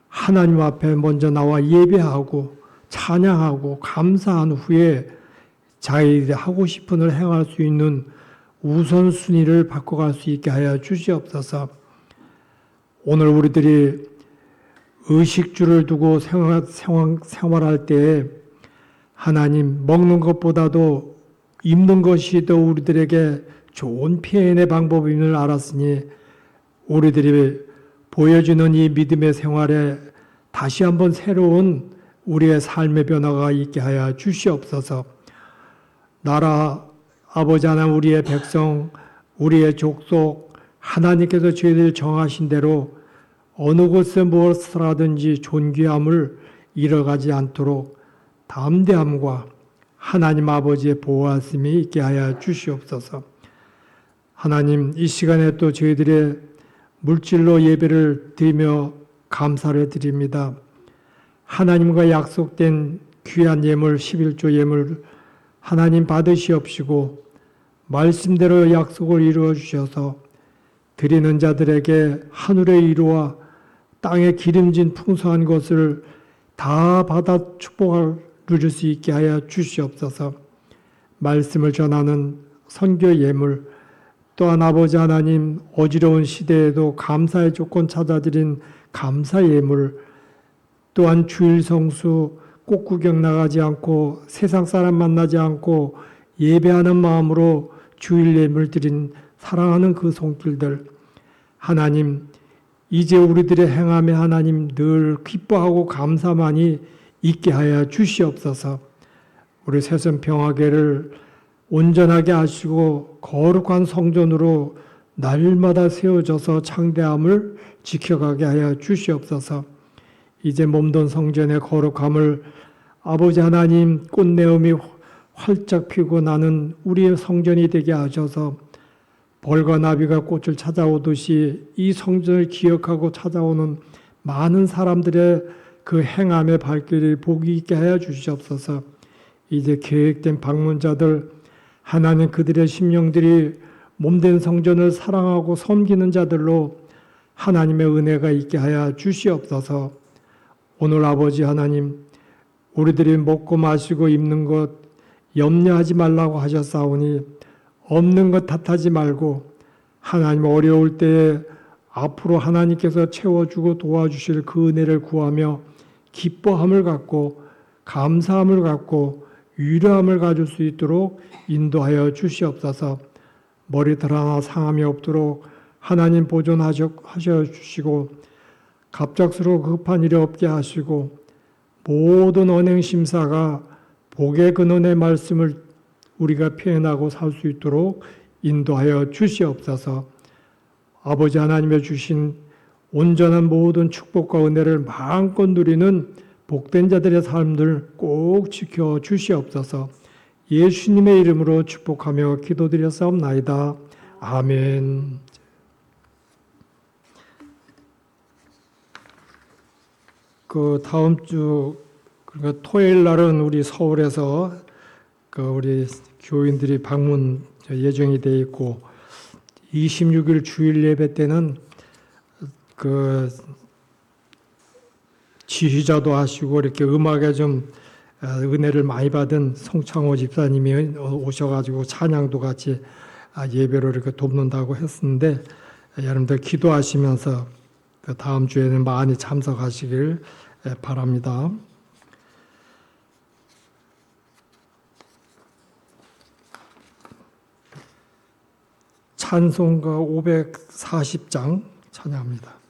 하나님 앞에 먼저 나와 예배하고 찬양하고 감사한 후에 자기들이 하고 싶은 일을 행할 수 있는 우선순위를 바꿔갈 수 있게 하여 주시옵소서. 오늘 우리들이 의식주를 두고 생활할 때에 하나님 먹는 것보다도 입는 것이 더 우리들에게 좋은 표현의 방법임을 알았으니 우리들이 보여주는 이 믿음의 생활에 다시 한번 새로운 우리의 삶의 변화가 있게 하여 주시옵소서. 나라 아버지 하나님 우리의 백성 우리의 족속 하나님께서 저희들 정하신 대로 어느 곳에 무엇을 하든지 존귀함을 잃어가지 않도록 담대함과 하나님 아버지의 보호하심이 있게 하여 주시옵소서. 하나님 이 시간에 또 저희들의 물질로 예배를 드리며 감사를 드립니다. 하나님과 약속된 귀한 예물 11조 예물 하나님 받으시옵시고 말씀대로 약속을 이루어 주셔서 드리는 자들에게 하늘의 이루와 땅에 기름진 풍성한 것을 다 받아 축복을 누릴 수 있게 하여 주시옵소서. 말씀을 전하는 선교 예물 또한 아버지 하나님 어지러운 시대에도 감사의 조건 찾아드린 감사 예물 또한 주일 성수 꽃구경 나가지 않고 세상 사람 만나지 않고 예배하는 마음으로 주일 예물 드린 사랑하는 그 손길들 하나님 이제 우리들의 행함에 하나님 늘 기뻐하고 감사만이 있게 하여 주시옵소서. 우리 새선평화계를 온전하게 하시고 거룩한 성전으로 날마다 세워져서 창대함을 지켜가게 하여 주시옵소서. 이제 몸돈 성전의 거룩함을 아버지 하나님 꽃내음이 활짝 피고 나는 우리의 성전이 되게 하셔서 벌과 나비가 꽃을 찾아오듯이 이 성전을 기억하고 찾아오는 많은 사람들의 그 행함의 발길이 복이 있게 하여 주시옵소서. 이제 계획된 방문자들 하나님 그들의 심령들이 몸된 성전을 사랑하고 섬기는 자들로 하나님의 은혜가 있게 하여 주시옵소서. 오늘 아버지 하나님 우리들이 먹고 마시고 입는 것 염려하지 말라고 하셨사오니 없는 것 탓하지 말고 하나님 어려울 때에 앞으로 하나님께서 채워주고 도와주실 그 은혜를 구하며 기뻐함을 갖고 감사함을 갖고 위로함을 가질 수 있도록 인도하여 주시옵소서. 머리털 하나 상함이 없도록 하나님 보존하셔 주시고 갑작스러워 급한 일이 없게 하시고 모든 언행심사가 복의 근원의 말씀을 우리가 표현하고 살 수 있도록 인도하여 주시옵소서. 아버지 하나님의 주신 온전한 모든 축복과 은혜를 마음껏 누리는 복된 자들의 삶들 꼭 지켜 주시옵소서. 예수님의 이름으로 축복하며 기도드렸사옵나이다. 아멘. 그 다음 주 그러니까 토요일 날은 우리 서울에서 그 우리 교인들이 방문 예정이 돼 있고 26일 주일 예배 때는 그 지휘자도 하시고 이렇게 음악에 좀 은혜를 많이 받은 송창호 집사님이 오셔가지고 찬양도 같이 예배로 이렇게 돕는다고 했었는데 여러분들 기도하시면서 그 다음 주에는 많이 참석하시길 바랍니다. 찬송가 540장 찬양합니다.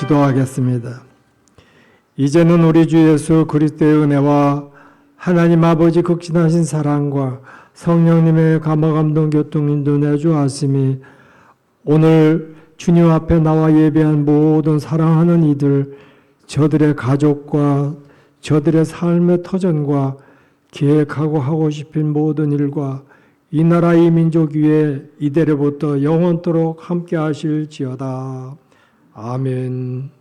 기도하겠습니다. 이제는 우리 주 예수 그리스도의 은혜와 하나님 아버지 극진하신 사랑과 성령님의 감화감동 교통 인도 내주하심이 오늘 주님 앞에 나와 예배한 모든 사랑하는 이들 저들의 가족과 저들의 삶의 터전과 계획하고 하고 싶은 모든 일과 이 나라 이 민족 위에 이대로부터 영원토록 함께 하실지어다. 아멘.